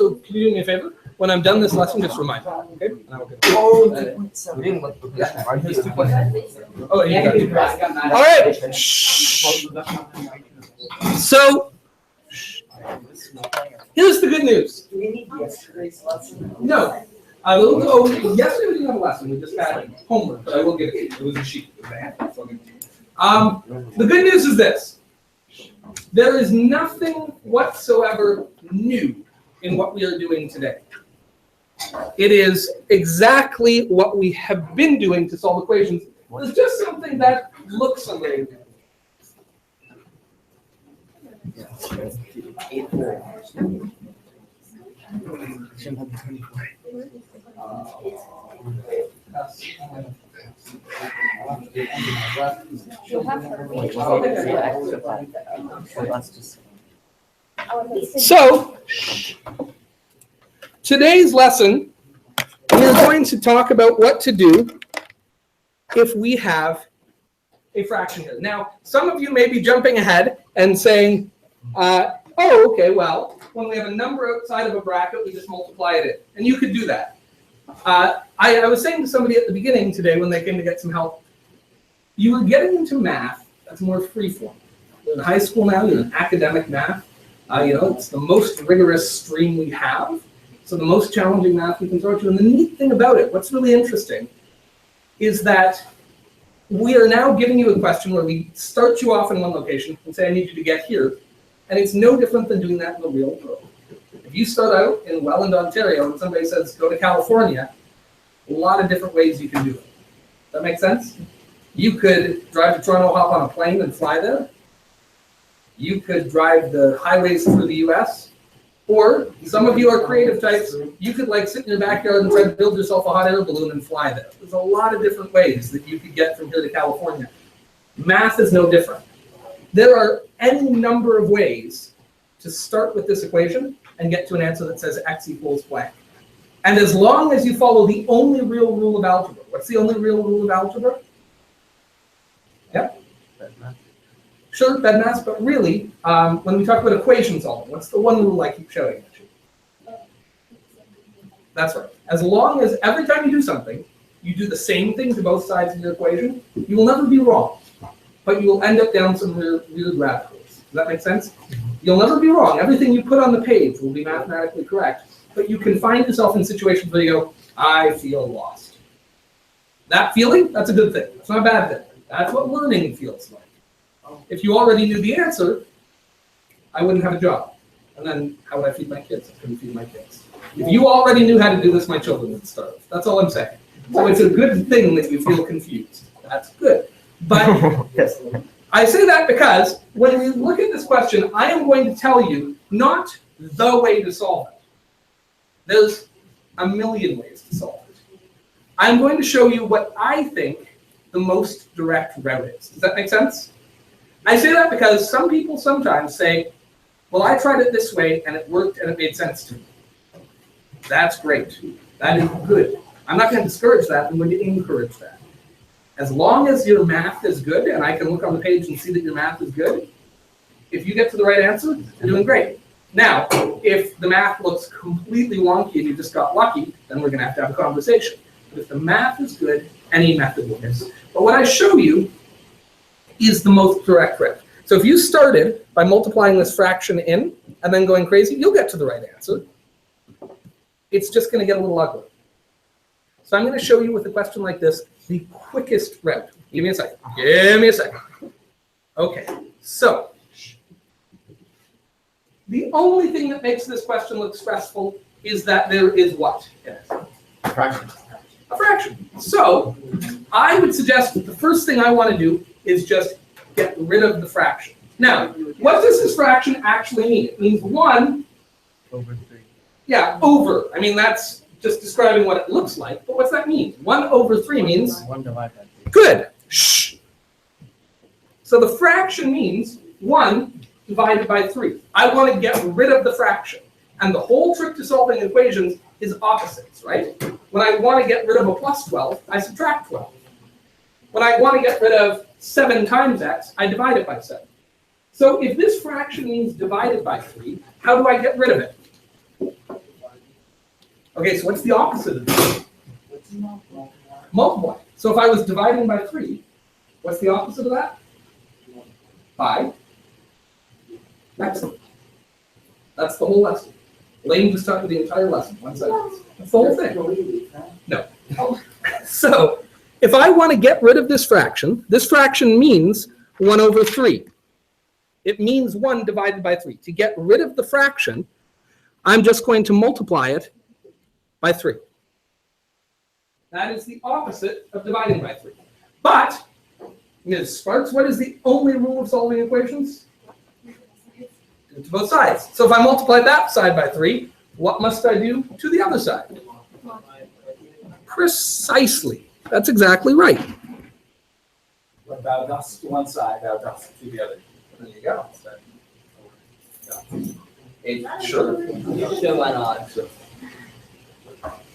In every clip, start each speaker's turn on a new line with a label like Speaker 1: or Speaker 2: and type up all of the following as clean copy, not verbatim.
Speaker 1: So can you do me a favor? When I'm done this lesson, just remind me, okay? And I will get it. Oh, yeah. All right. So here's the good news.
Speaker 2: Do we need yesterday's lesson?
Speaker 1: No. I will go. Yesterday we didn't have a lesson. We just had homework, but I will give it to you. It was a sheet. The good news is this. There is nothing whatsoever new in what we are doing today. It is exactly what we have been doing to solve equations. There's just something that looks a little different. So, today's lesson, we're going to talk about what to do if we have a fraction here. Now, some of you may be jumping ahead and saying, oh, okay, well, when we have a number outside of a bracket, we just multiply it in. And you could do that. I was saying to somebody at the beginning today when they came to get some help, you were getting into math that's more freeform. You're in high school now, you're in academic math. It's the most rigorous stream we have. So the most challenging math we can throw at you. And the neat thing about it, what's really interesting, is that we are now giving you a question where we start you off in one location and say, I need you to get here. And it's no different than doing that in the real world. If you start out in Welland, Ontario, and somebody says, go to California, a lot of different ways you can do it. That make sense? You could drive to Toronto, hop on a plane and fly there. You could drive the highways through the US. Or some of you are creative types, you could sit in your backyard and try to build yourself a hot air balloon and fly there. There's a lot of different ways that you could get from here to California. Math is no different. There are any number of ways to start with this equation and get to an answer that says x equals blank. And as long as you follow the only real rule of algebra, what's the only real rule of algebra? Yep. Sure, BEDMAS, but really, when we talk about equation solving, what's the one rule I keep showing at you? That's right. As long as every time you do something, you do the same thing to both sides of your equation, you will never be wrong, but you will end up down some weird rabbit holes. Does that make sense? You'll never be wrong. Everything you put on the page will be mathematically correct, but you can find yourself in situations where you go, I feel lost. That feeling, that's a good thing. It's not a bad thing. That's what learning feels like. If you already knew the answer, I wouldn't have a job. And then how would I feed my kids? I couldn't feed my kids. If you already knew how to do this, my children would starve. That's all I'm saying. So it's a good thing that you feel confused. That's good. But yes, I say that because when we look at this question, I am going to tell you not the way to solve it. There's a million ways to solve it. I'm going to show you what I think the most direct route is. Does that make sense? I say that because some people sometimes say, well, I tried it this way and it worked and it made sense to me. That's great. That is good. I'm not going to discourage that. I'm going to encourage that. As long as your math is good, and I can look on the page and see that your math is good, if you get to the right answer, you're doing great. Now, if the math looks completely wonky and you just got lucky, then we're going to have a conversation. But if the math is good, any method works. But what I show you is the most direct route. So if you started by multiplying this fraction in and then going crazy, you'll get to the right answer. It's just going to get a little ugly. So I'm going to show you with a question like this, the quickest route. Give me a second. Give me a second. Okay, so the only thing that makes this question look stressful is that there is what? Yes.
Speaker 3: A fraction.
Speaker 1: A fraction. So I would suggest that the first thing I want to do is just get rid of the fraction. Now, what does this fraction actually mean? It means 1
Speaker 3: over 3.
Speaker 1: Yeah, over. I mean, that's just describing what it looks like. But what's that mean? 1 over 3 means?
Speaker 3: 1 divided by 3.
Speaker 1: Good. Shh. So the fraction means 1 divided by 3. I want to get rid of the fraction. And the whole trick to solving equations is opposites, right? When I want to get rid of a plus 12, I subtract 12. When I want to get rid of 7 times x, I divide it by 7. So if this fraction means divided by 3, how do I get rid of it? Okay, so what's the opposite of this? Multiply. So if I was dividing by 3, what's the opposite of that? By. Excellent. That's the whole lesson. Lane just taught you the entire lesson, 1 sentence. That's the whole thing. No. So if I want to get rid of this fraction means 1 over 3. It means 1 divided by 3. To get rid of the fraction, I'm just going to multiply it by 3. That is the opposite of dividing by 3. But, Ms. Sparks, what is the only rule of solving equations? Do it to both sides. So if I multiply that side by 3, what must I do to the other side? Precisely. That's exactly right.
Speaker 3: When thou dost to one side, thou dost to the other.
Speaker 1: There you go. Sure.
Speaker 2: Sure, why not?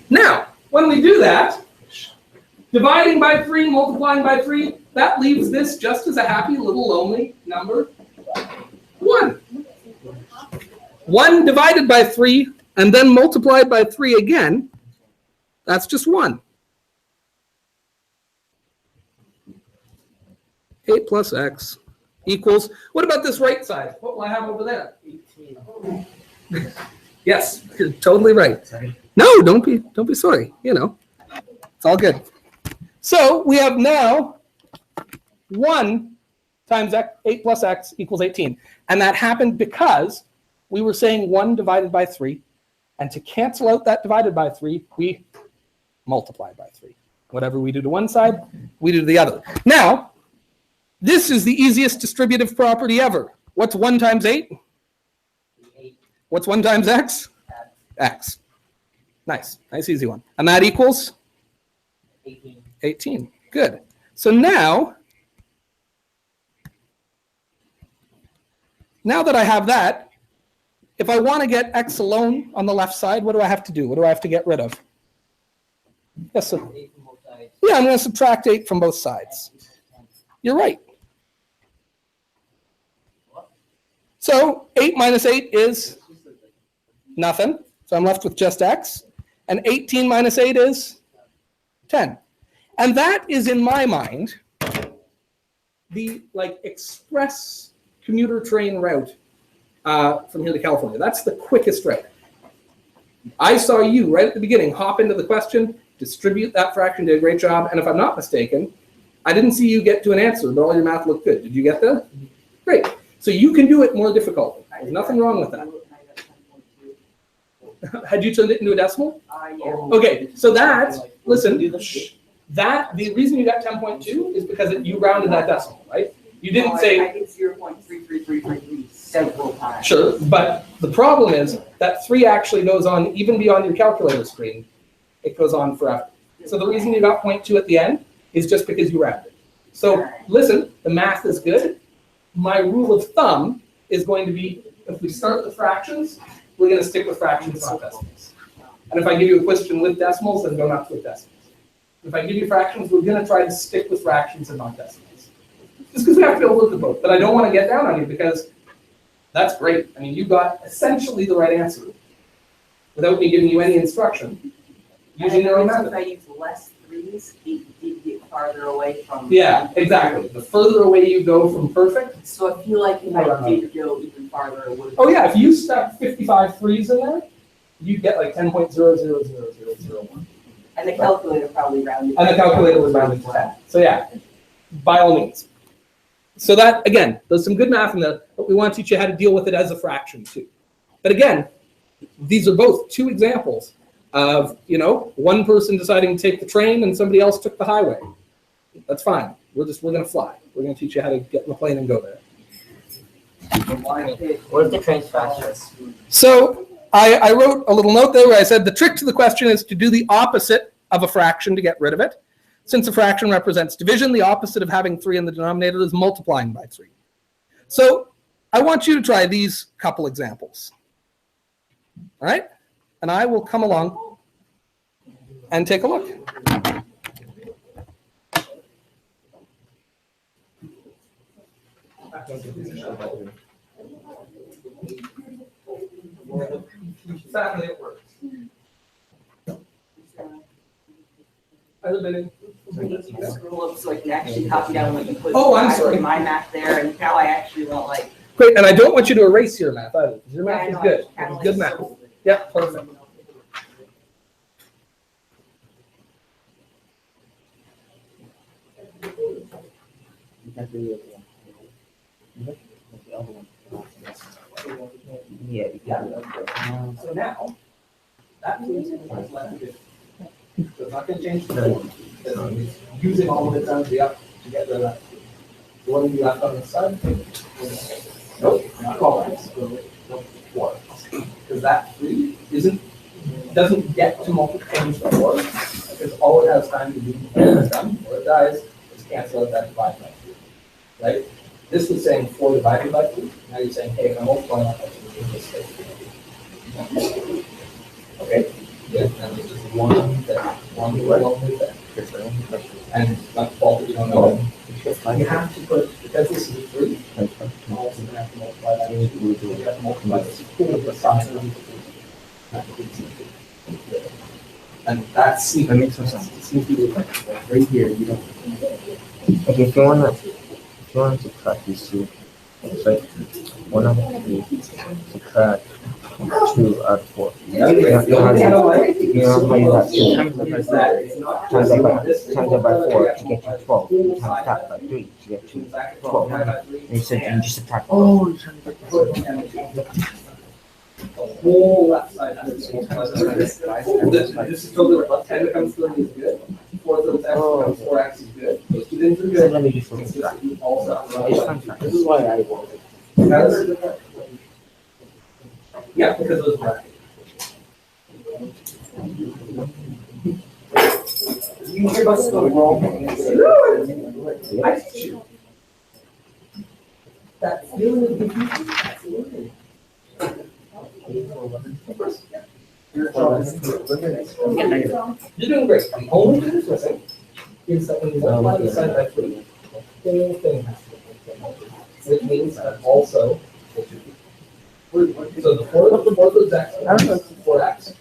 Speaker 1: Now, when we do that, dividing by 3, multiplying by 3, that leaves this just as a happy little lonely number, 1. 1 divided by 3 and then multiplied by 3 again, that's just 1. 8 plus x equals, what about this right side? What will I have over there?
Speaker 2: 18.
Speaker 1: Yes, you're totally right. No, don't be sorry. You know, it's all good. So we have now 1 times x, 8 plus x equals 18. And that happened because we were saying 1 divided by 3. And to cancel out that divided by 3, we multiply by 3. Whatever we do to one side, we do to the other. Now, this is the easiest distributive property ever. What's 1 times 8?
Speaker 2: 8.
Speaker 1: What's 1 times x? X. Nice, easy one. And that equals?
Speaker 2: 18.
Speaker 1: 18. Good. So now that I have that, if I want to get x alone on the left side, what do I have to do? What do I have to get rid of? Yes, so,
Speaker 2: 8 from both sides.
Speaker 1: yeah, I'm going to subtract 8 from both sides. You're right. So 8 minus 8 is nothing. So I'm left with just x. And 18 minus 8 is 10. And that is, in my mind, the express commuter train route from here to California. That's the quickest route. I saw you right at the beginning hop into the question, distribute that fraction, did a great job. And if I'm not mistaken, I didn't see you get to an answer, but all your math looked good. Did you get that? Great. So you can do it more difficult. There's nothing wrong with that. Had you turned it into a decimal?
Speaker 2: Yeah.
Speaker 1: Okay, so that, listen, the reason you got 10.2 is because you rounded that decimal, right? You didn't say.
Speaker 2: I did 0.33333 several times.
Speaker 1: Sure, but the problem is that 3 actually goes on even beyond your calculator screen. It goes on forever. So the reason you got 0.2 at the end is just because you rounded. So listen, the math is good. My rule of thumb is going to be, if we start with fractions, we're going to stick with fractions, not decimals. And if I give you a question with decimals, then go nuts with decimals. If I give you fractions, we're going to try to stick with fractions and not decimals. Just because we have to be able to look at both. But I don't want to get down on you because that's great. I mean, you got essentially the right answer without me giving you any instruction using your own method.
Speaker 2: If I use less 3s, it did get farther away from.
Speaker 1: Yeah, exactly. The further away you go from perfect.
Speaker 2: So I feel like if I did go even farther, it would.
Speaker 1: Oh yeah, if you stuck 55 3s in there, you'd get like 10.000001.
Speaker 2: And the calculator probably rounded.
Speaker 1: And the calculator was rounded to 10. So yeah, by all means. So that, again, there's some good math in there, but we want to teach you how to deal with it as a fraction too. But again, these are both 2 examples of, one person deciding to take the train and somebody else took the highway. That's fine. We're going to fly. We're going to teach you how to get in the plane and go there.
Speaker 2: What if the train's faster?
Speaker 1: So I wrote a little note there where I said the trick to the question is to do the opposite of a fraction to get rid of it. Since a fraction represents division, the opposite of having 3 in the denominator is multiplying by 3. So I want you to try these couple examples. All right? And I will come along and take a look. Exactly, it works. Other than
Speaker 2: We need you to scroll up so I can actually copy down what you put.
Speaker 1: Oh, I'm
Speaker 2: I put
Speaker 1: sorry.
Speaker 2: my map there, and now I actually want like.
Speaker 1: Great, and I don't want you to erase your map either, 'cause your map
Speaker 2: I
Speaker 1: is
Speaker 2: know,
Speaker 1: good.
Speaker 2: I kinda
Speaker 1: It's a good
Speaker 2: like
Speaker 1: map.
Speaker 2: circled it.
Speaker 1: Yeah, perfect.
Speaker 4: Yeah,
Speaker 3: So now, that means it's left to do. So it's not gonna change the form. It's using all of its energy up to get rid of that. So what have you left on the side? Nope, not all X, nope, 4. Because that 3 doesn't get to change the 4, because all it has time to do before it's done, before it dies, is cancel out that divide by 3. Right? This was saying 4 divided by 3, now you're saying, hey, if I multiply that by 3, in this space. Okay? Yeah, and this is one there. And not fault that you don't know. You have to put, because this is a 3, you also have to multiply that. You have to multiply this 4 with the size of the. And that's.
Speaker 4: that makes no sense.
Speaker 3: Sneaky, like, right here, you don't.
Speaker 4: Okay, if you wanna subtract these two, it's like 1 out of 3, subtract 2 out of 4. You know how you have to times that by 4 to get you 12, times that by 3 to get you 12. And you said you just subtract.
Speaker 3: Oh, you're trying to get the the whole left side. This is totally right. Left hand comes through is good. 4 to the X becomes 4X is good. Those two things are
Speaker 4: So
Speaker 3: good.
Speaker 4: let me just
Speaker 3: It's
Speaker 4: subtract.
Speaker 3: just also.
Speaker 4: This is why I want it.
Speaker 3: Yeah, because those brackets. You give us the wrong answer. I shoot. That feeling of confusion, absolutely. You're doing great. The only thing that's missing is that when you multiply the side by 3, the whole thing has to be. Which means that also. So the 4 goes X, 4X.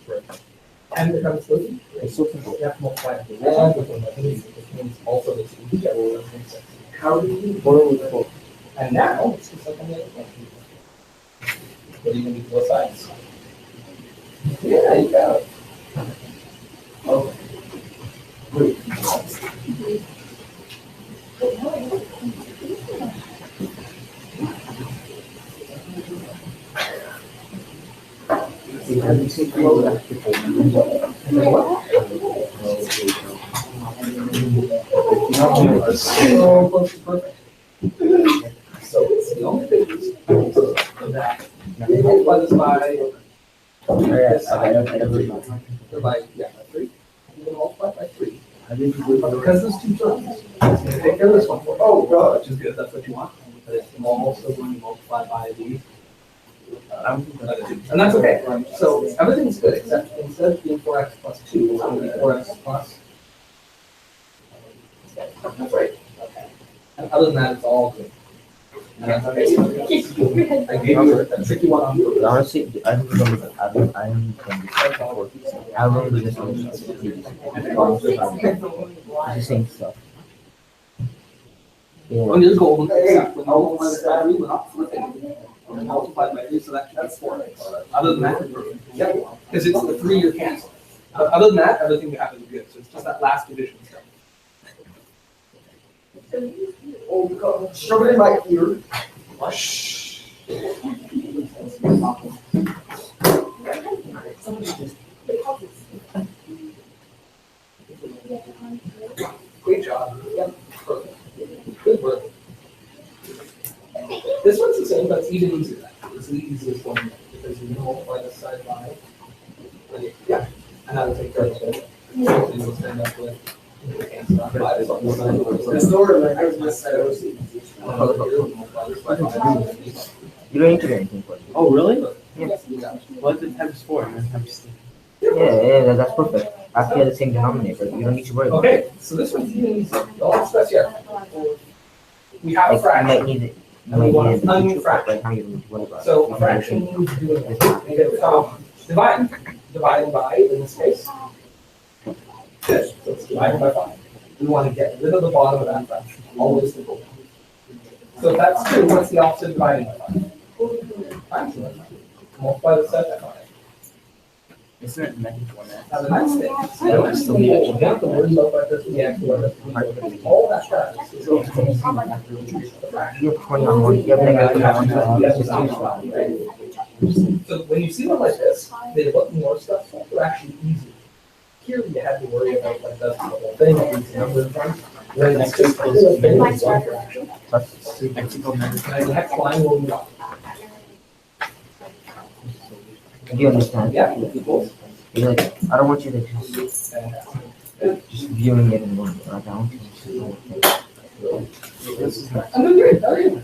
Speaker 3: And becomes 30.
Speaker 4: It's so simple.
Speaker 3: You have to multiply it by 1, which means also that you get all those things. How do you?
Speaker 4: 4 with 4.
Speaker 3: And now, it's just like on the other one. What are you gonna do both sides? Yeah, you got it. Okay. Great. So close to perfect. So it's the only thing is that you multiply this by this side, by 3. You multiply by 3. But because there's 2 terms, it's gonna take care of this one. Oh, God, which is good, that's what you want. But it's also going to multiply by the. And that's okay. So everything's good, except instead of being 4X plus 2, it's going to be 4X plus. That's right. And other than that, it's all good. And that's okay. I gave you a tricky one on you.
Speaker 4: Honestly, I don't remember. I don't remember this before. I remember this one. It's the same stuff.
Speaker 3: When you're golden, except when all the letters by 3, we're not flipping. We're multiplied by 3, so that's 4. Other than that, yeah, because it's the 3 you're canceling. But other than that, everything we have is good. So it's just that last division stuff. Oh, God. Shove it in my ear. Shh. Great job. Yep. Perfect. Good work. This one's the same, but it's even easier. It's the easiest one because you multiply this side by. Yeah, and that'll take care of it. So you'll stand up with. This door, like, I was just said,
Speaker 4: You don't need to do anything for it.
Speaker 5: Oh, really?
Speaker 4: Yeah.
Speaker 5: What's the times 4 and then times 3?
Speaker 4: Yeah, that's perfect. After you have the same denominator, you don't need to worry about it.
Speaker 3: Okay, so this one's even easier. Don't stress yet. We have a
Speaker 4: Like, you
Speaker 3: fraction.
Speaker 4: might need it. You might need it in the future, but right now you don't need to worry about it.
Speaker 3: So
Speaker 4: You
Speaker 3: a
Speaker 4: can
Speaker 3: fraction
Speaker 4: do
Speaker 3: means doing this. Divide by, in this case. Good, so it's divided by 5. We want to get rid of the bottom of that fraction, always the goal. So if that's 2, what's the opposite of dividing by 5? Fraction. Multiply the set by 5.
Speaker 5: Isn't it -1 x?
Speaker 3: Now the next thing, you don't have to worry about whether it's the x or whether it's the y. All that crap is going to be the fraction.
Speaker 4: You have 20 on one, you have negative 1.
Speaker 3: That's just easy, right? So when you see them like this, they look more stuff, they're actually easy. Here you had to worry about like that's the whole thing, like these numbers run. Then it's just the whole thing is one fraction. And the next line will be up.
Speaker 4: Do you understand?
Speaker 3: Yeah, equals.
Speaker 4: You're like, I don't want you to just viewing it in one, I want you to see the whole thing.
Speaker 3: I'm doing great, how are you?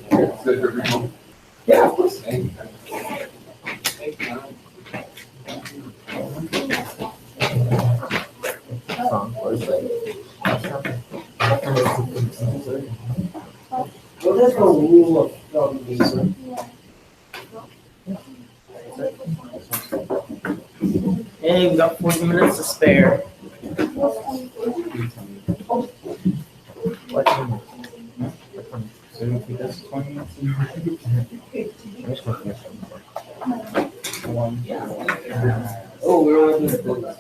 Speaker 3: Yeah, of course.
Speaker 4: Song, or is it-
Speaker 2: What is the rule of these?
Speaker 5: Hey, we got 40 minutes to spare.
Speaker 4: What do you mean?
Speaker 5: So if we just 20 minutes.
Speaker 4: I'm just confused.
Speaker 5: Oh, we're on the.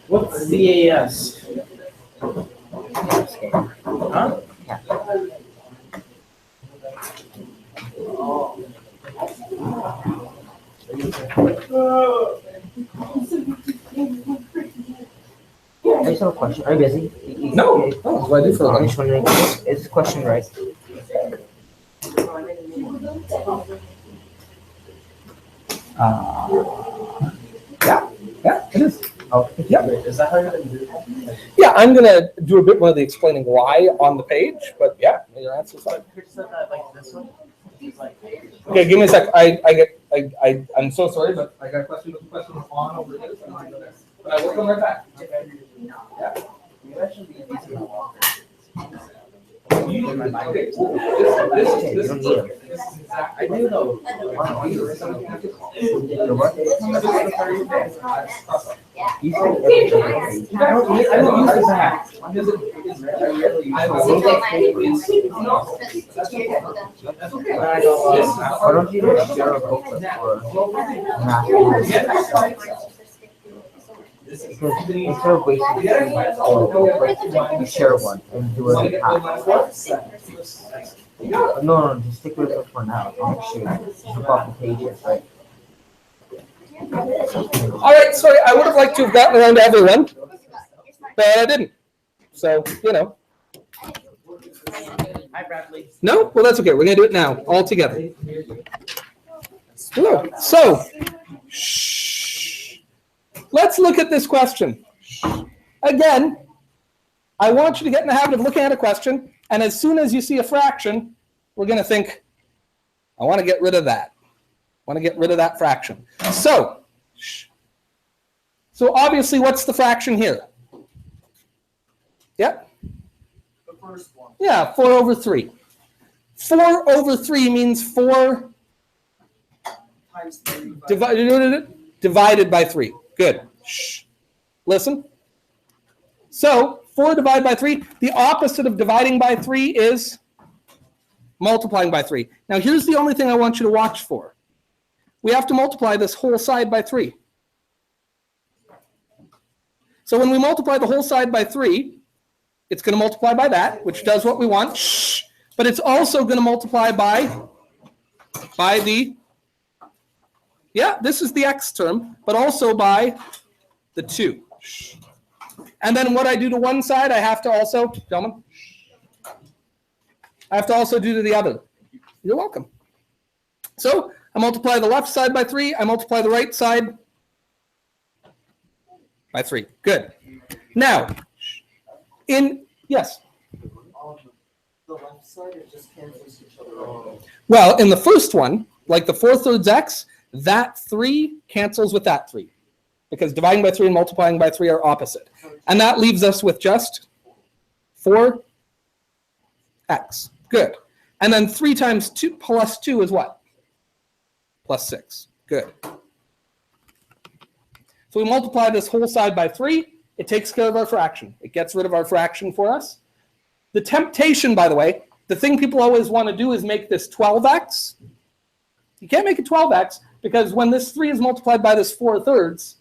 Speaker 5: What's ZAS? Huh?
Speaker 4: I just have a question. Are you busy?
Speaker 3: No, no, what I do for a
Speaker 4: I'm
Speaker 3: living.
Speaker 4: just wondering, is this question right?
Speaker 3: Yeah, it is.
Speaker 4: Oh,
Speaker 3: Yeah.
Speaker 5: Is that how you're gonna do it?
Speaker 1: Yeah, I'm gonna do a bit more of the explaining why on the page, but yeah, your answer's fine.
Speaker 5: Who said that like this one? He's like,
Speaker 1: Okay, give me a sec. I'm so sorry, but I got a question, but the question was on over here, so I'm gonna go there. But I will come right back.
Speaker 5: you actually be using
Speaker 3: You-
Speaker 5: In my mind.
Speaker 3: okay,
Speaker 4: you don't need them.
Speaker 3: this is exactly.
Speaker 5: I do though.
Speaker 4: Wow.
Speaker 3: These are some of the-
Speaker 4: What?
Speaker 3: This is the 30 days.
Speaker 4: You said everything.
Speaker 5: I don't use this app.
Speaker 3: Because it is
Speaker 5: I rarely use
Speaker 3: I
Speaker 5: it.
Speaker 3: will
Speaker 5: But I don't
Speaker 3: This is
Speaker 5: love
Speaker 4: Why don't you just share a booklet for math? Because instead of wasting time for a booklet, you share one and do it in half. No, just stick with it for now. Next year, flip off the pages, right?
Speaker 1: All right, sorry, I would have liked to have gotten around to everyone, but I didn't. So, you know,
Speaker 5: Hi, Bradley.
Speaker 1: no, well, that's okay. We're gonna do it now, all together. Hello. So, shh. Let's look at this question. Again, I want you to get in the habit of looking at a question, and as soon as you see a fraction, we're gonna think, I want to get rid of that. I want to get rid of that fraction. So obviously, what's the fraction here? Yep.
Speaker 5: The first one.
Speaker 1: Yeah, 4 over 3. 4 over 3 means 4
Speaker 5: Times 3.
Speaker 1: divided by 3. Good. Shh. Listen. So 4 divided by 3, the opposite of dividing by 3 is multiplying by 3. Now here's the only thing I want you to watch for. We have to multiply this whole side by 3. So when we multiply the whole side by 3, it's going to multiply by that, which does what we want. Shh. But it's also going to multiply by the, yeah, this is the x term, but also by the 2. Shh. And then what I do to one side, I have to also, gentlemen, I have to also do to the other. You're welcome. So I multiply the left side by 3. I multiply the right side by 3. Good. Now, yes.
Speaker 2: The left side, it just cancels each other out.
Speaker 1: Well, in the first one, like the 4/3 x, that 3 cancels with that 3. Because dividing by 3 and multiplying by 3 are opposite. And that leaves us with just 4x. Good. And then 3 times 2 plus 2 is what? Plus 6. Good. So we multiply this whole side by 3. It takes care of our fraction. It gets rid of our fraction for us. The temptation, by the way, the thing people always want to do is make this 12x. You can't make it 12x because when this 3 is multiplied by this 4/3,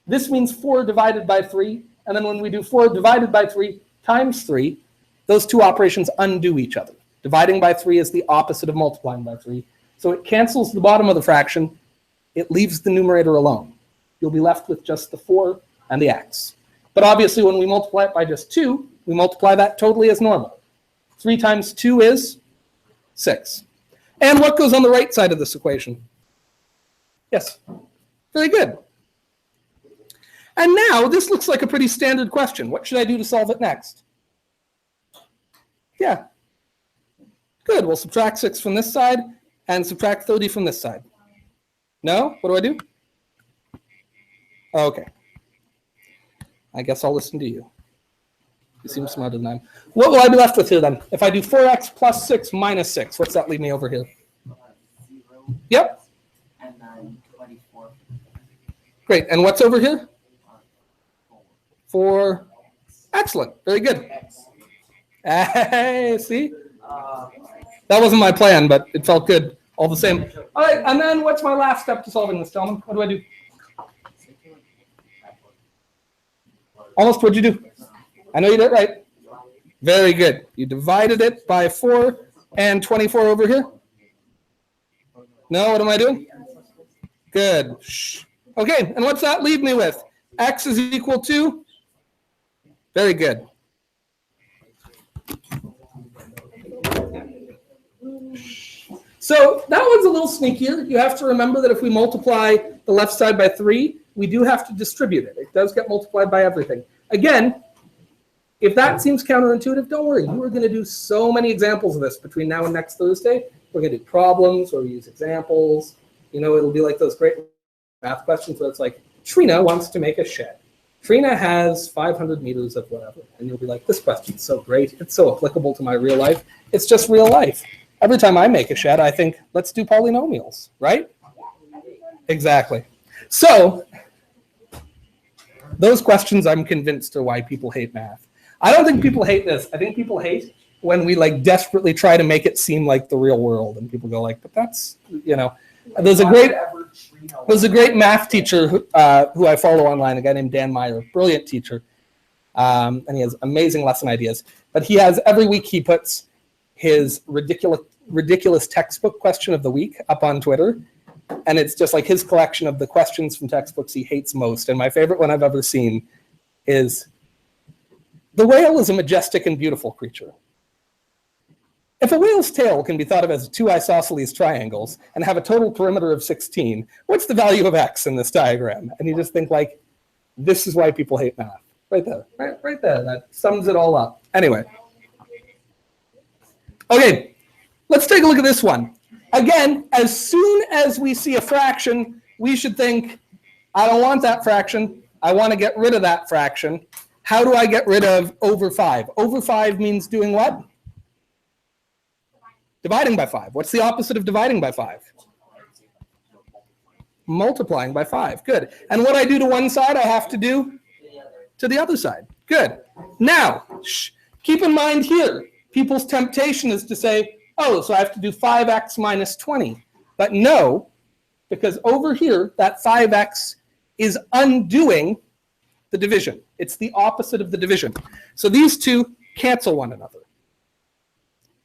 Speaker 1: this means 4 divided by 3. And then when we do 4 divided by 3 times 3, those two operations undo each other. Dividing by 3 is the opposite of multiplying by 3. So it cancels the bottom of the fraction. It leaves the numerator alone. You'll be left with just the 4 and the x. But obviously, when we multiply it by just 2, we multiply that totally as normal. 3 times 2 is 6. And what goes on the right side of this equation? Yes, very good. And now this looks like a pretty standard question. What should I do to solve it next? Yeah, good. We'll subtract 6 from this side and subtract 30 from this side. No? What do I do? Okay. I guess I'll listen to you. You seem smarter than I am. What will I be left with here then? If I do 4x plus 6 minus 6, what's that leave me over here?
Speaker 5: 0.
Speaker 1: Yep.
Speaker 5: And then 24.
Speaker 1: Great. And what's over here? 4. Excellent. Very good. Hey, see? That wasn't my plan, but it felt good all the same. All right. And then what's my last step to solving this, gentlemen? What do I do? Almost. What'd you do? I know you did it right. Very good. You divided it by 4 and 24 over here. No, what am I doing? Good. Shh. Okay, and what's that leave me with? X is equal to? Very good. So that one's a little sneakier. You have to remember that if we multiply the left side by 3, we do have to distribute it. It does get multiplied by everything. Again, if that seems counterintuitive, don't worry. You are going to do so many examples of this between now and next Thursday. We're going to do problems or use examples. You know, it'll be like those great math questions where it's like, Trina wants to make a shed. Trina has 500 meters of whatever. And you'll be like, this question's so great. It's so applicable to my real life. It's just real life. Every time I make a shed, I think, let's do polynomials, right? Exactly. So those questions, I'm convinced, are why people hate math. I don't think people hate this. I think people hate when we like desperately try to make it seem like the real world, and people go like, but that's, you know, there's a great math teacher who I follow online, a guy named Dan Meyer, brilliant teacher, and he has amazing lesson ideas. But he has, every week he puts his ridiculous textbook question of the week up on Twitter, and it's just like his collection of the questions from textbooks he hates most. And my favorite one I've ever seen is, the whale is a majestic and beautiful creature. If a whale's tail can be thought of as 2 isosceles triangles and have a total perimeter of 16, what's the value of x in this diagram? And you just think like, this is why people hate math. Right there, right there. That sums it all up. Anyway. Okay, let's take a look at this one. Again, as soon as we see a fraction, we should think, I don't want that fraction. I want to get rid of that fraction. How do I get rid of over 5? Over 5 means doing what? Dividing by 5. What's the opposite of dividing by 5? Multiplying by 5. Good. And what I do to one side, I have to do to the other side. Good. Now, keep in mind here, people's temptation is to say, oh, so I have to do 5x minus 20. But no, because over here, that 5x is undoing the division. It's the opposite of the division. So these two cancel one another.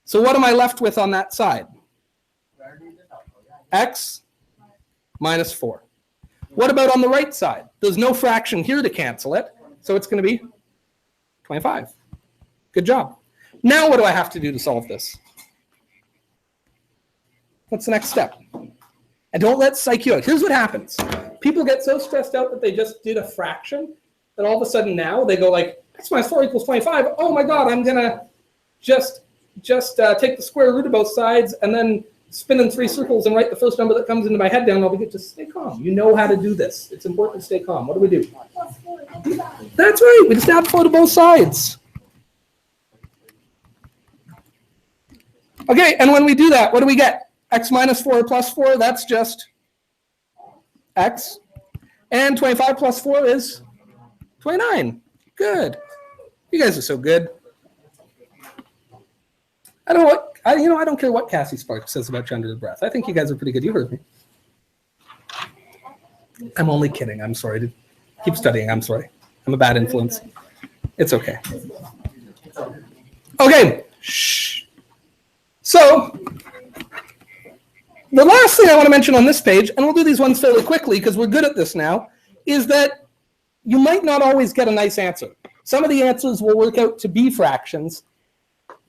Speaker 1: So what am I left with on that side? X minus 4. What about on the right side? There's no fraction here to cancel it, so it's going to be 25. Good job. Now what do I have to do to solve this? What's the next step? And don't let psych you out. Here's what happens. People get so stressed out that they just did a fraction that all of a sudden now they go like, x minus 4 equals 25. Oh my God, I'm going to just take the square root of both sides and then spin in 3 circles and write the first number that comes into my head down. I'll be good. Just stay calm. You know how to do this. It's important to stay calm. What do we do? That's right. We just add 4 to both sides. Okay, and when we do that, what do we get? X minus 4 plus 4, that's just x. And 25 plus 4 is 29. Good. You guys are so good. I don't care what Cassie Sparks says about you under the breath. I think you guys are pretty good. You heard me. I'm only kidding. I'm sorry. Keep studying. I'm sorry. I'm a bad influence. It's okay. Okay. Shh. So, the last thing I want to mention on this page, and we'll do these ones fairly quickly because we're good at this now, is that you might not always get a nice answer. Some of the answers will work out to be fractions,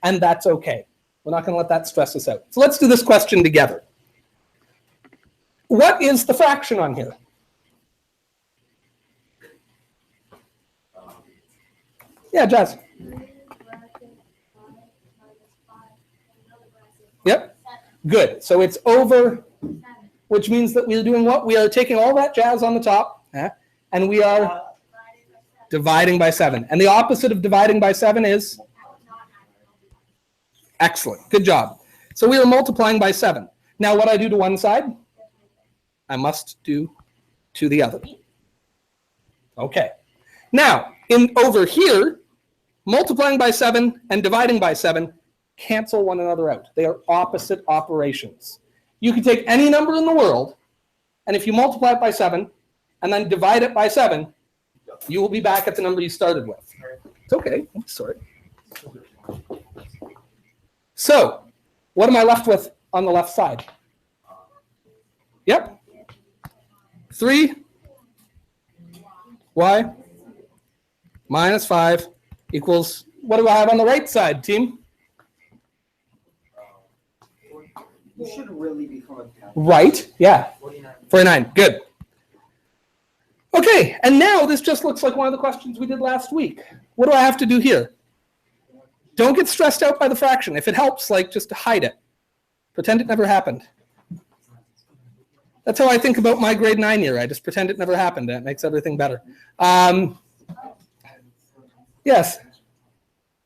Speaker 1: and that's okay. We're not going to let that stress us out. So let's do this question together. What is the fraction on here? Yeah, Jazz. Yep. Good. So it's over, which means that we're doing what? We are taking all that jazz on the top, and we are dividing by 7. And the opposite of dividing by 7 is? Excellent. Good job. So we are multiplying by 7. Now what I do to one side, I must do to the other. Okay. Now, over here, multiplying by 7 and dividing by 7 cancel one another out. They are opposite operations. You can take any number in the world, and if you multiply it by 7 and then divide it by 7, you will be back at the number you started with. It's okay. I'm sorry. So, what am I left with on the left side? Yep. 3y minus 5 equals, what do I have on the right side, team?
Speaker 5: You should really be calling
Speaker 1: Right, yeah. 49, good. Okay, and now this just looks like one of the questions we did last week. What do I have to do here? Don't get stressed out by the fraction. If it helps, just hide it. Pretend it never happened. That's how I think about my grade 9 year. I just pretend it never happened. That makes everything better. Yes?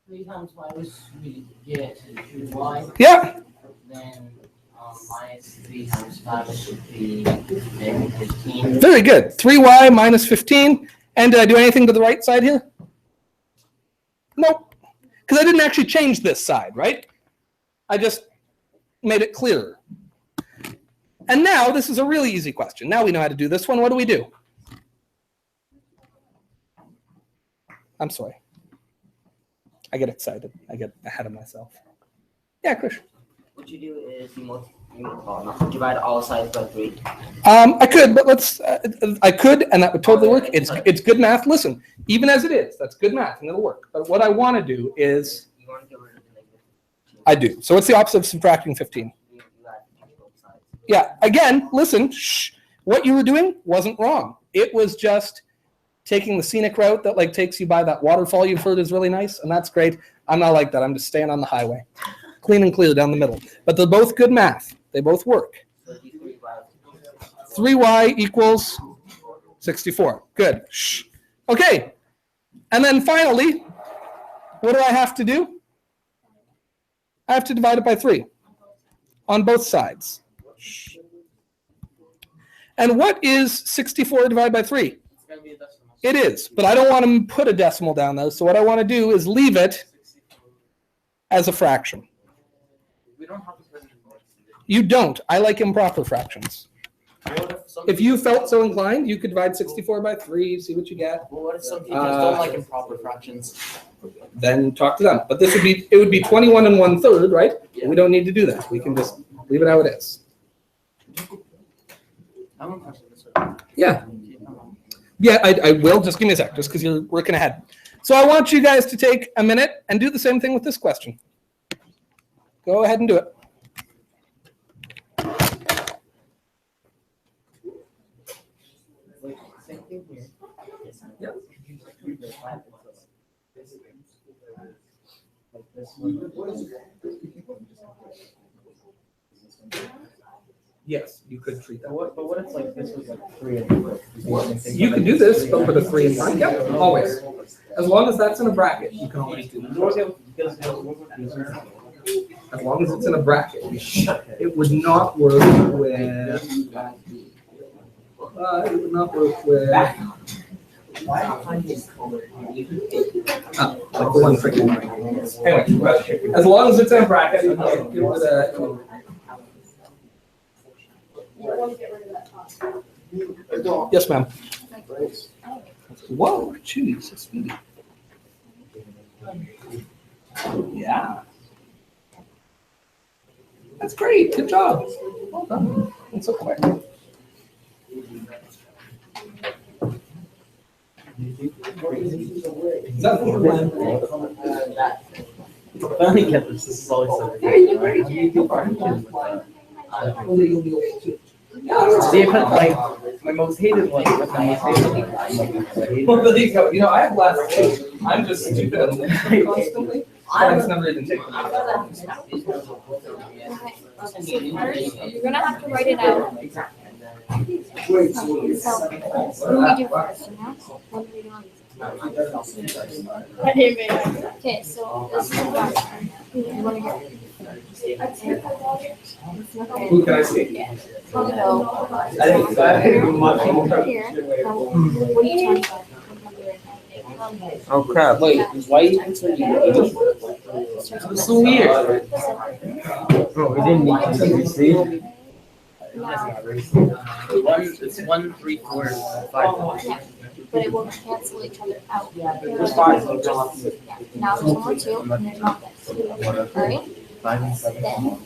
Speaker 5: 3 times minus we get y.
Speaker 1: Yeah.
Speaker 5: Then minus 3 times 5 should be negative 15.
Speaker 1: Very good. 3y minus 15. And did I do anything to the right side here? Nope. Because I didn't actually change this side, right? I just made it clearer. And now this is a really easy question. Now we know how to do this one. What do we do? I'm sorry. I get excited. I get ahead of myself. Yeah, Krish.
Speaker 5: What you do is you divide all sides by 3.
Speaker 1: I could, but I could, and that would totally work. It's good math. Listen, even as it is, that's good math, and it'll work. But what I want to do is,
Speaker 5: You want to get rid of the negative 15.
Speaker 1: I do. So what's the opposite of subtracting 15?
Speaker 5: You have to change both sides.
Speaker 1: Yeah, again, listen, shh. What you were doing wasn't wrong. It was just taking the scenic route that takes you by that waterfall you've heard is really nice, and that's great. I'm not like that. I'm just staying on the highway. Clean and clear down the middle. But they're both good math. They both work. 3y equals 64. Good. Shh. Okay. And then finally, what do I have to do? I have to divide it by 3 on both sides. Shh. And what is 64 divided by 3?
Speaker 5: It's going to be a decimal.
Speaker 1: It is, but I don't want to put a decimal down there. So what I want to do is leave it as a fraction.
Speaker 5: We don't have to put it in both.
Speaker 1: You don't. I like improper fractions. If you felt so inclined, you could divide 64 by 3, see what you get.
Speaker 5: Well, what if some teachers don't like improper fractions?
Speaker 1: Then talk to them. But it would be 21 1/3, right?
Speaker 5: Yeah.
Speaker 1: We don't need to do that. We can just leave it how it is.
Speaker 5: I want to question this one.
Speaker 1: Yeah. Yeah, I will. Just give me a sec, just because you're working ahead. So I want you guys to take a minute and do the same thing with this question. Go ahead and do it.
Speaker 5: Same thing here.
Speaker 1: Yep. Yes, you could treat that.
Speaker 5: But what if this was 3 and 4?
Speaker 1: You can do this, but with a 3 in front. Yep, always. As long as that's in a bracket, you can always do that. As long as it's in a bracket. It would not work with
Speaker 3: it would not work with.
Speaker 2: Why not find this color? You could take
Speaker 3: Like the one freaking. Anyway, but as long as it's in a bracket, it would, yes, ma'am. Whoa, jeez, that's speedy. Yeah. That's great. Good job. Well done. That's so quick. Is that the one?
Speaker 2: that.
Speaker 5: Finally get this. This is always so. See, my most hated one. My most hated
Speaker 3: Well, there you go. You know, I have last two. I'm just stupid and constantly. It's never even taken.
Speaker 6: You're gonna have to write it out.
Speaker 3: Wait,
Speaker 6: So, what do we do first, you know? What do we do on Okay, so this is what you wanna get.
Speaker 3: who can I see?
Speaker 6: Yeah. So,
Speaker 3: I think much more.
Speaker 6: here, what are you talking about?
Speaker 4: Oh crap.
Speaker 5: Wait, white? That's so weird.
Speaker 4: Oh, we didn't need to see.
Speaker 6: Now,
Speaker 5: It's 1, 3, 4, 5.
Speaker 6: but it will cancel each other out.
Speaker 5: There's 5.
Speaker 6: Yeah. Now there's more 2, and there's not this. Alright?
Speaker 5: 5 and 7.
Speaker 6: Then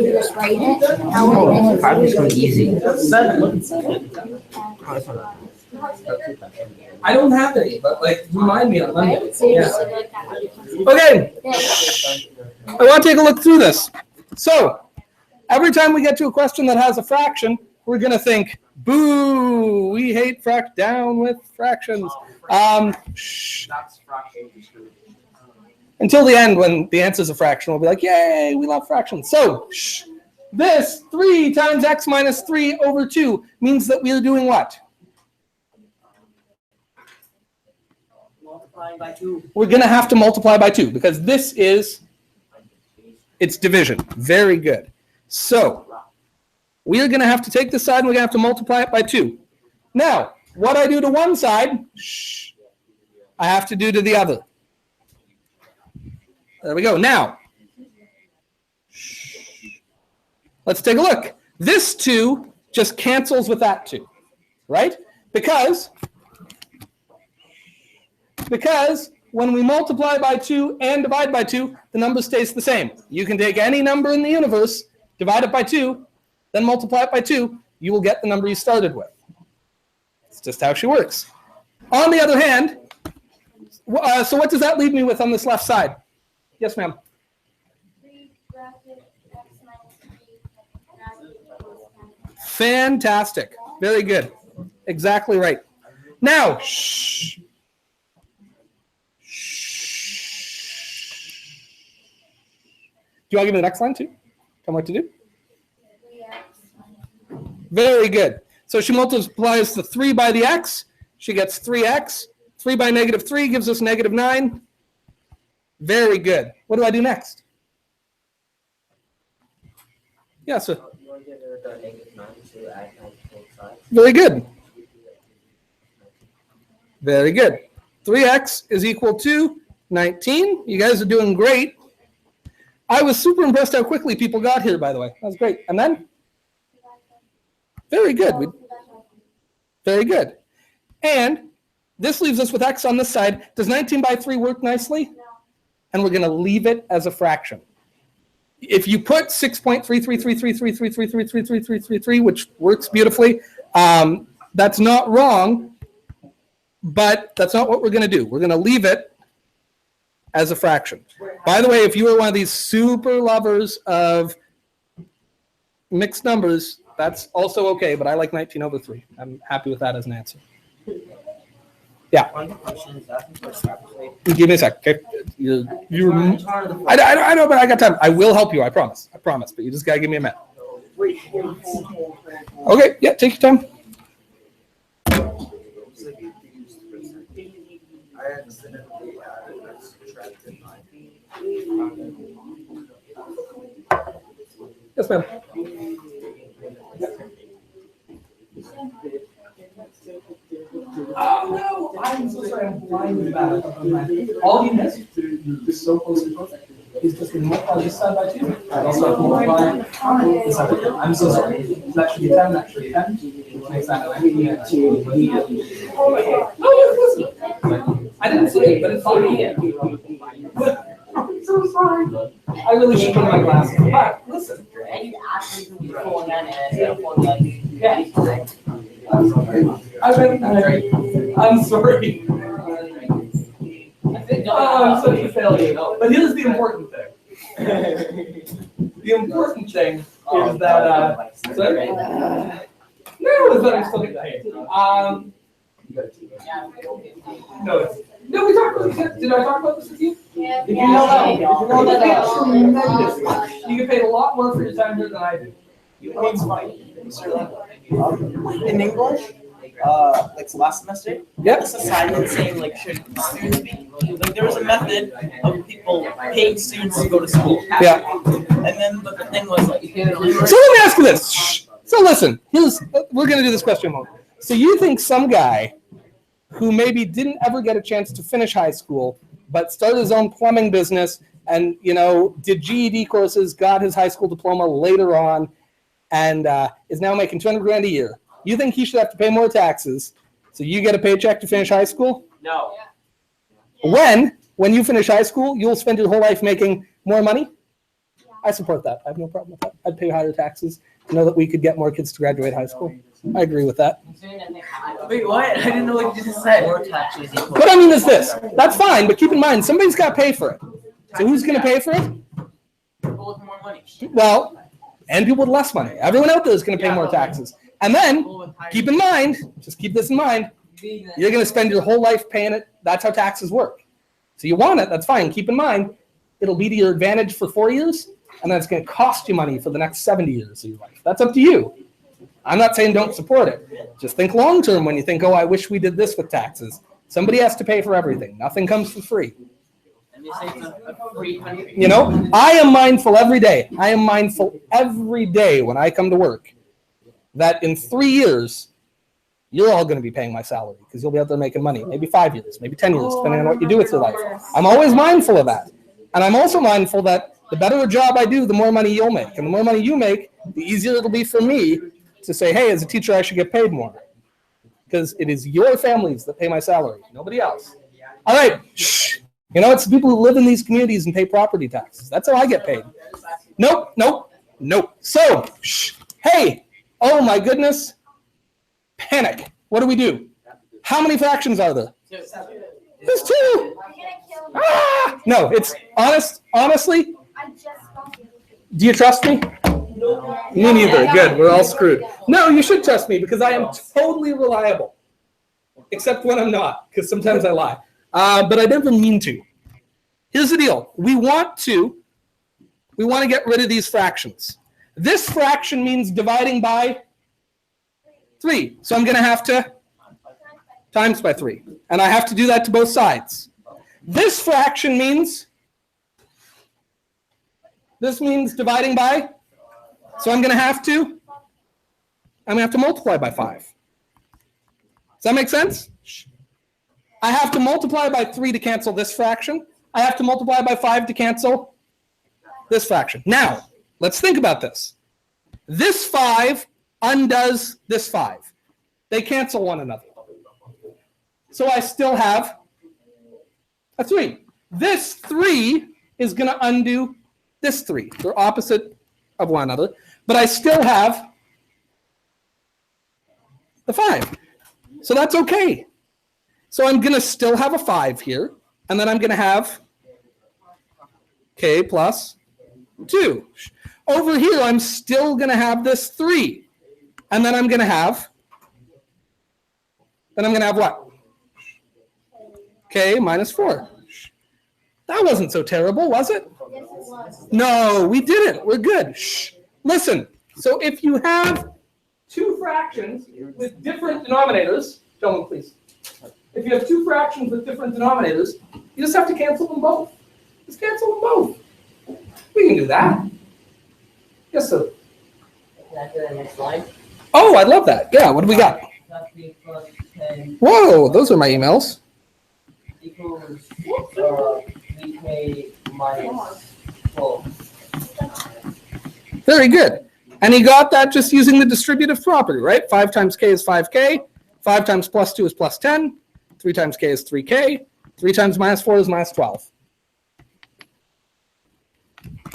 Speaker 6: you just write it, outline it.
Speaker 4: 5 is so easy.
Speaker 5: 7.
Speaker 1: I don't have any, but like, remind me on Monday.
Speaker 6: Right? So you
Speaker 1: Yeah.
Speaker 6: just leave it like that.
Speaker 1: Okay,
Speaker 6: Then,
Speaker 1: I want to take a look through this. So, every time we get to a question that has a fraction, we're going to think, boo, we hate down with fractions. Shh.
Speaker 5: That's fraction.
Speaker 1: Until the end, when the answer is a fraction, we'll be like, yay, we love fractions. So, shh. This 3 times x minus 3 over 2 means that we are doing what?
Speaker 2: Multiplying by 2.
Speaker 1: We're going to have to multiply by 2 because this is, it's division. Very good. So, we are going to have to take this side and we're going to have to multiply it by 2. Now, what I do to one side, shh, I have to do to the other. There we go. Now, let's take a look. This 2 just cancels with that 2, right? Because when we multiply by 2 and divide by 2, the number stays the same. You can take any number in the universe, divide it by 2, then multiply it by 2, you will get the number you started with. It's just how she works. On the other hand, so what does that leave me with on this left side? Yes, ma'am.
Speaker 6: 3 bracket x minus 3 bracket equals 10.
Speaker 1: Fantastic. Very good. Exactly right. Now, shh. Do you want to give me the next line too? Tell me what to do.
Speaker 6: 3x.
Speaker 1: Very good. So she multiplies the 3 by the x. She gets 3x. 3 by negative 3 gives us negative 9. Very good. What do I do next? Yeah, so
Speaker 5: You want to get rid of the negative 9 to add 9 to both sides?
Speaker 1: very good. Very good. 3x is equal to 19. You guys are doing great. I was super impressed how quickly people got here, by the way. That was great. And then? Very good. Very good. And this leaves us with x on this side. Does 19 by 3 work nicely? And we're going to leave it as a fraction. If you put 6.3333333333333, which works beautifully, that's not wrong, but that's not what we're going to do. We're going to leave it as a fraction. By the way, if you are one of these super lovers of mixed numbers, that's also okay, but I like 19 over 3. I'm happy with that as an answer. Yeah.
Speaker 5: One question is asking for a calculator.
Speaker 1: Give me a sec, okay? I know, but I got time. I will help you, I promise. I promise, but you just got to give me a minute. Okay, yeah, take your time. Yes, ma'am.
Speaker 3: I'm so sorry, I'm blind with that. All you missed, you're so close to perfect, is just gonna multiply this side by 2. I also have to multiply this side by 2. I'm so sorry. So that should be 10, that should be 10. Which makes that 90 and 2. No, listen. I didn't say it, but it's fine. I'm so sorry. I really should put my glasses on. But listen.
Speaker 2: And actually, we pull that and pull that. Yeah.
Speaker 3: I'm sorry. I'm sorry. Oh, I'm such a failure. But here's the important thing. The important thing is that, sorry? No, it's that I'm still getting No, we talked about this. Did I talk about this with you?
Speaker 6: Yeah.
Speaker 3: If you know that, you get paid a lot more for your time here than I do.
Speaker 7: You know what's funny? In English, like last semester,
Speaker 3: Yep.
Speaker 7: this assignment saying like should students be like there was a method of people paying students to go to school.
Speaker 3: Yeah.
Speaker 7: And then but the thing was like
Speaker 1: So let me ask you this. Shh. So listen, we're going to do this question moment. So you think some guy who maybe didn't ever get a chance to finish high school, but started his own plumbing business and, did GED courses, got his high school diploma later on, and is now making $200,000 a year. You think he should have to pay more taxes so you get a paycheck to finish high school?
Speaker 2: No.
Speaker 1: When you finish high school, you'll spend your whole life making more money? I support that. I have no problem with that. I'd pay higher taxes to know that we could get more kids to graduate high school. I agree with that.
Speaker 7: wait, what? I didn't know what you just said.
Speaker 5: More taxes equal.
Speaker 1: What I mean is this. That's fine, but keep in mind, somebody's got to pay for it. So who's going to pay for it?
Speaker 7: People with more money.
Speaker 1: Well, and people with less money. Everyone out there is going to pay more taxes. And then,
Speaker 7: People with higher
Speaker 1: keep in mind, just keep this in mind, you're going to spend your whole life paying it. That's how taxes work. So you want it, that's fine. Keep in mind, it'll be to your advantage for 4 years, and then it's going to cost you money for the next 70 years of your life. That's up to you. I'm not saying don't support it. Just think long term when you think, oh, I wish we did this with taxes. Somebody has to pay for everything. Nothing comes for free.
Speaker 5: And they say it's a free country.
Speaker 1: I am mindful every day. I am mindful every day when I come to work that in 3 years, you're all going to be paying my salary because you'll be out there making money. Maybe 5 years, maybe 10 years, depending on what you do with your life. I'm always mindful of that. And I'm also mindful that the better a job I do, the more money you'll make. And the more money you make, the easier it'll be for me to say, hey, as a teacher, I should get paid more. Because it is your families that pay my salary, nobody else. All right. Shh. It's the people who live in these communities and pay property taxes. That's how I get paid. Nope. So, shh. Hey, oh my goodness. Panic. What do? How many fractions are there? There's 2. No, it's honestly, do you trust me? Me neither. Good. We're all screwed. No, you should trust me because I am totally reliable. Except when I'm not, because sometimes I lie. But I never mean to. Here's the deal. We want to get rid of these fractions. This fraction means dividing by 3. So I'm going to have to times by 3. And I have to do that to both sides. This fraction means dividing by, so I'm going to have to multiply by 5. Does that make sense? I have to multiply by 3 to cancel this fraction. I have to multiply by 5 to cancel this fraction. Now, let's think about this. This 5 undoes this 5. They cancel one another. So I still have a 3. This 3 is going to undo this 3. They're opposite of one another, but I still have the 5. So that's okay. So I'm going to still have a 5 here, and then I'm going to have k plus 2. Over here, I'm still going to have this 3, and then I'm going to have what? K minus 4. That wasn't so terrible, was it?
Speaker 6: Yes, it was.
Speaker 1: No, we didn't. We're good. Shh. Listen, so if you have 2 fractions with different denominators, gentlemen, please. If you have 2 fractions with different denominators, you just have to cancel them both. Just cancel them both. We can do that. Yes, sir.
Speaker 2: Can I do the next line?
Speaker 1: Oh, I love that. Yeah, what do we got?
Speaker 2: Plus 3 plus 10 then
Speaker 1: Whoa, those are my emails.
Speaker 2: equals 3k minus 12.
Speaker 1: Very good. And he got that just using the distributive property, right? 5 times k is 5k. 5 times plus 2 is plus 10. 3 times k is 3k. 3 times minus 4 is minus 12.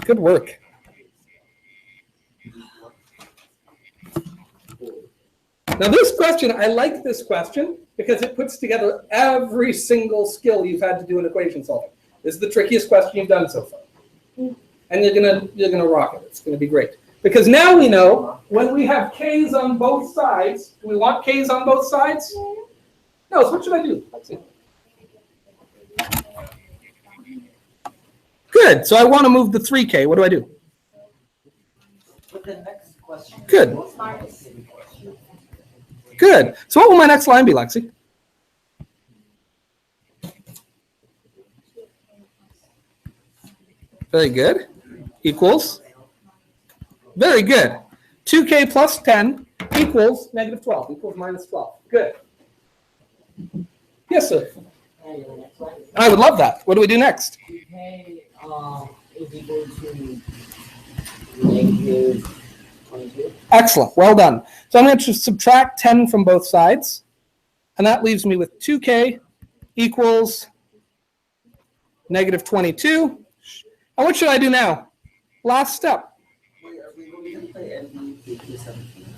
Speaker 1: Good work. Now this question, I like this question because it puts together every single skill you've had to do in equation solving. This is the trickiest question you've done so far. And you're gonna rock it. It's gonna be great. Because now we know when we have k's on both sides, do we want k's on both sides? No, so what should I do? Let's see. Good, so I want to move the 3k. What do I do?
Speaker 2: But the next question.
Speaker 1: Good. Good. So what will my next line be, Lexi? Very good. Equals? Very good. 2k plus 10 equals negative 12, equals minus 12. Good. Yes, sir.
Speaker 5: And the next one,
Speaker 1: I would love that. What do we do next?
Speaker 5: 2k is equal to negative 22.
Speaker 1: Excellent. Well done. So I'm going to subtract 10 from both sides. And that leaves me with 2k equals negative 22. And what should I do now? Last step.
Speaker 2: Wait, are we going to play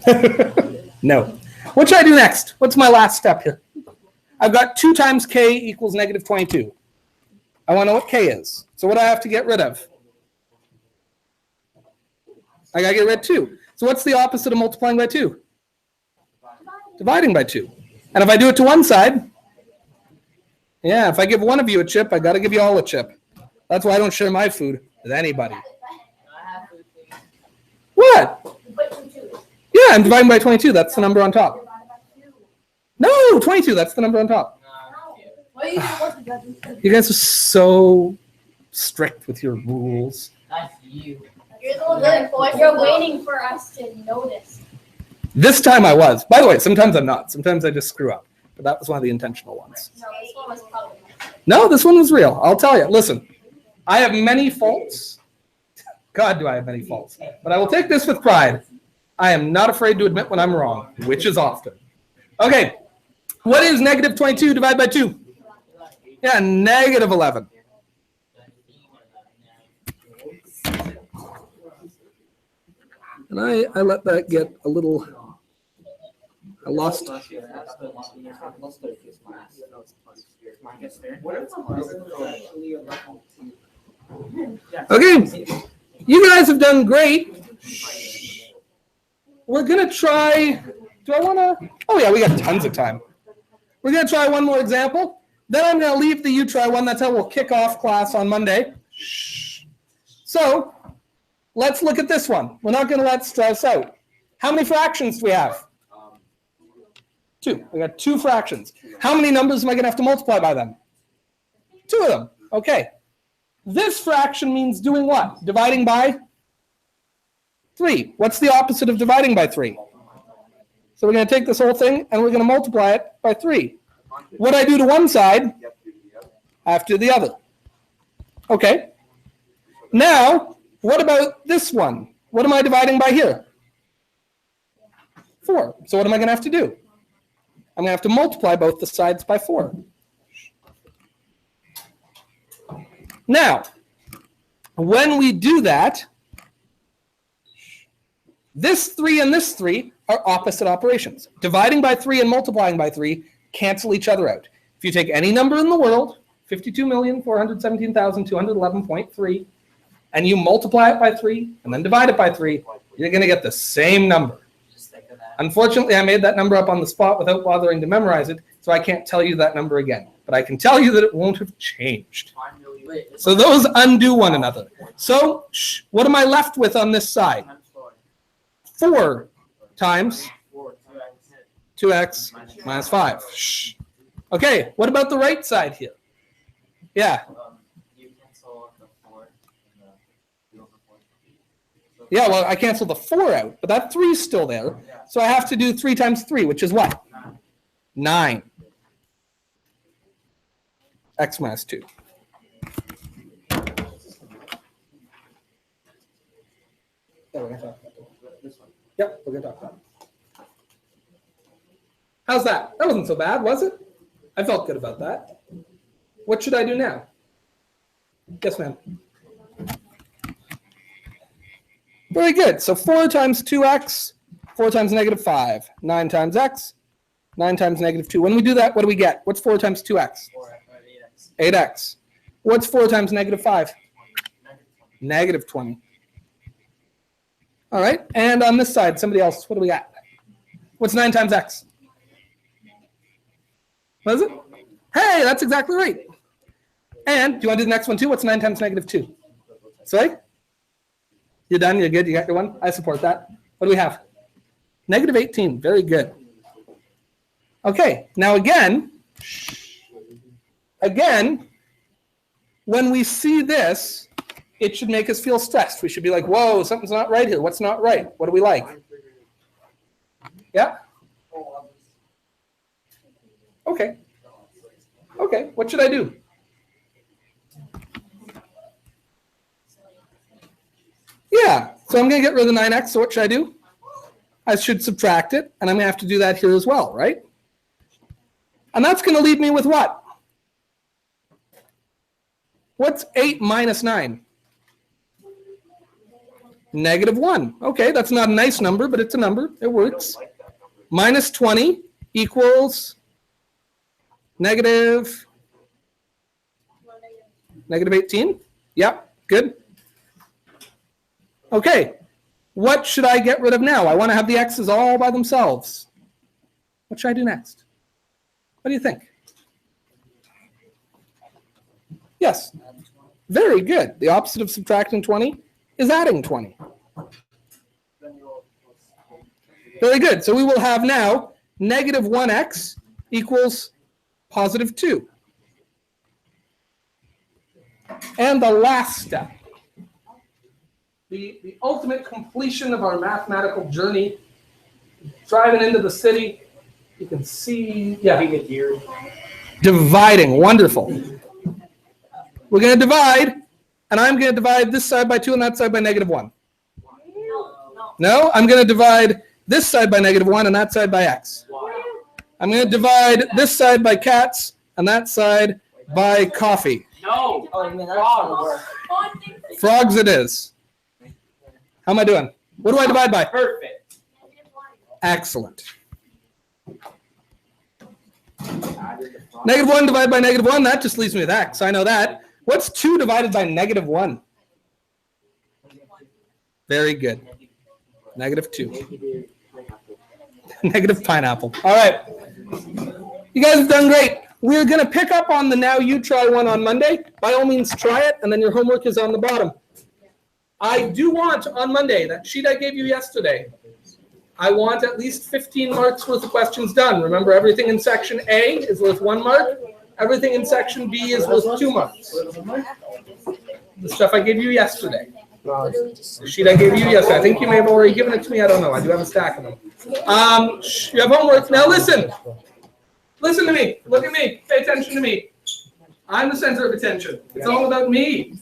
Speaker 2: MVP?
Speaker 1: No. What should I do next? What's my last step here? I've got 2 times k equals negative 22. I want to know what k is. So what do I have to get rid of? I got to get rid of 2. So what's the opposite of multiplying by 2? Dividing by 2. And if I do it to one side, yeah, if I give one of you a chip, I got to give you all a chip. That's why I don't share my food with anybody. What? Yeah, I'm dividing by 22. That's the number on top. No, 22. That's the number on top. You guys are so strict with your rules.
Speaker 5: That's you.
Speaker 6: You're the one that enforced. You're waiting for us to notice.
Speaker 1: This time I was. By the way, sometimes I'm not. Sometimes I just screw up. But that was one of the intentional ones.
Speaker 6: No, this one was public.
Speaker 1: No, this one was real. I'll tell you. Listen, I have many faults. God, do I have many faults. But I will take this with pride. I am not afraid to admit when I'm wrong, which is often. Okay. What is negative 22 divided by 2? Yeah, negative 11. And I let that get a little, I lost. Okay, you guys have done great. We're gonna try, do I wanna, oh yeah, we got tons of time. We're gonna try one more example. Then I'm gonna leave the you try one. That's how we'll kick off class on Monday. So let's look at this one. We're not gonna let stress out. How many fractions do we have? 2. We got 2 fractions. How many numbers am I gonna have to multiply by them? 2 of them. Okay. This fraction means doing what? Dividing by 3. What's the opposite of dividing by 3? So we're going to take this whole thing and we're going to multiply it by 3. What I do to one side, I have to do the other. Okay. Now, what about this one? What am I dividing by here? 4. So what am I going to have to do? I'm going to have to multiply both the sides by 4. Now, when we do that, this 3 and this 3 are opposite operations. Dividing by 3 and multiplying by 3 cancel each other out. If you take any number in the world, 52,417,211.3, and you multiply it by 3 and then divide it by 3, you're going to get the same number. Unfortunately, I made that number up on the spot without bothering to memorize it, so I can't tell you that number again. But I can tell you that it won't have changed. So those undo one another. So what am I left with on this side? 4 times 2x minus 5. Okay, what about the right side here? Yeah. Yeah, well, I cancel the 4 out, but that 3 is still there. So I have to do 3 times 3, which is what? 9. x minus 2. Yeah, we're gonna talk about that. Yep, we're gonna talk about it. How's that? That wasn't so bad, was it? I felt good about that. What should I do now? Yes, ma'am. Very good. So 4 times 2x, 4 times negative 5, 9 times x, 9 times negative 2. When we do that, what do we get? What's 4 times 2x? 8x. What's 4 times negative 5? Negative 20. All right. And on this side, somebody else, what do we got? What's 9 times x? What is it? Hey, that's exactly right. And do you want to do the next one too? What's 9 times negative 2? Sorry? You're done? You're good? You got your one? I support that. What do we have? Negative 18. Very good. Okay. Now again, when we see this, it should make us feel stressed. We should be like, whoa, something's not right here. What's not right? What do we like? Yeah? Okay. Okay. What should I do? Yeah, so I'm going to get rid of the 9x, so what should I do? I should subtract it, and I'm going to have to do that here as well, right? And that's going to leave me with what? What's 8 minus 9? Negative 1. Okay, that's not a nice number, but it's a number. It works. Minus 20 equals negative 18? Yep, good. Okay, what should I get rid of now? I want to have the x's all by themselves. What should I do next? What do you think? Yes, very good. The opposite of subtracting 20 is adding 20. Very good. So we will have now negative 1x equals positive 2. And the last step. The ultimate completion of our mathematical journey, driving into the city, you can see, yeah, dividing, wonderful. We're going to divide, and I'm going to divide this side by 2 and that side by negative 1. No, I'm going to divide this side by negative 1 and that side by x. I'm going to divide this side by cats and that side by coffee.
Speaker 2: No.
Speaker 7: Oh, man, that's gonna work.
Speaker 1: Frogs it is. How am I doing? What do I divide by?
Speaker 2: Perfect.
Speaker 1: Excellent. Negative 1 divided by negative 1, that just leaves me with x. I know that. What's 2 divided by negative 1? Very good. Negative 2. Negative pineapple. All right. You guys have done great. We're going to pick up on the Now You Try one on Monday. By all means, try it, and then your homework is on the bottom. I do want on Monday, that sheet I gave you yesterday, I want at least 15 marks worth of questions done. Remember, everything in section A is worth 1 mark. Everything in section B is worth 2 marks. The stuff I gave you yesterday. The sheet I gave you yesterday. I think you may have already given it to me. I don't know. I do have a stack of them. You have homework. Now listen. Listen to me. Look at me. Pay attention to me. I'm the center of attention. It's all about me.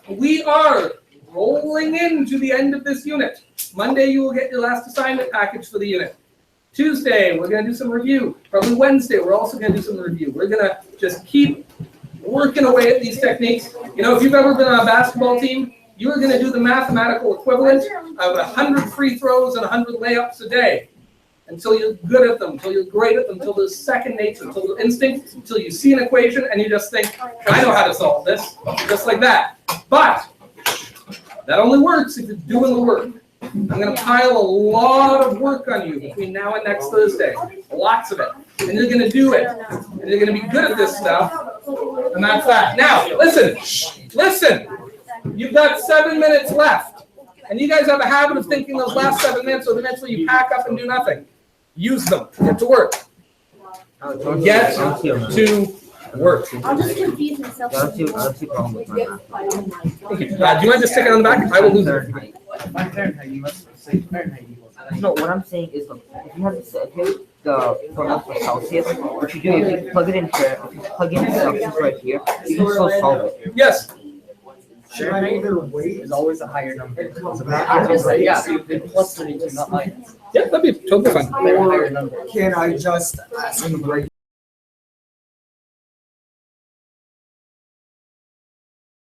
Speaker 1: We are rolling into the end of this unit. Monday, you will get your last assignment package for the unit. Tuesday, we're going to do some review. Probably Wednesday, we're also going to do some review. We're going to just keep working away at these techniques. You know, if you've ever been on a basketball team, you're going to do the mathematical equivalent of 100 free throws and 100 layups a day until you're good at them, until you're great at them, until there's second nature, until there's instinct, until you see an equation and you just think, I know how to solve this, just like that. But that only works if you're doing the work. I'm going to pile a lot of work on you between now and next Thursday. Lots of it. And you're going to do it. And you're going to be good at this stuff. And that's that. Now, listen. Listen. You've got 7 minutes left. And you guys have a habit of thinking those last 7 minutes are the minutes where you pack up and do nothing. Use them. Get to work. Get to work.
Speaker 6: I'll just confuse myself.
Speaker 4: I don't see a problem with my math.
Speaker 1: Thank you. Do you mind just sticking on the back? I will lose it.
Speaker 4: No, what I'm saying is, look, if you have to say, the formula for Celsius, what you do is you plug it in here, if you plug in Celsius right here, you can still solve it.
Speaker 1: Yes.
Speaker 7: Is always a higher number.
Speaker 2: I'm just like,
Speaker 7: Yeah, so plus 32, not minus.
Speaker 1: Yeah, that'd be totally fine.
Speaker 7: Higher number.
Speaker 8: Can I just ask him right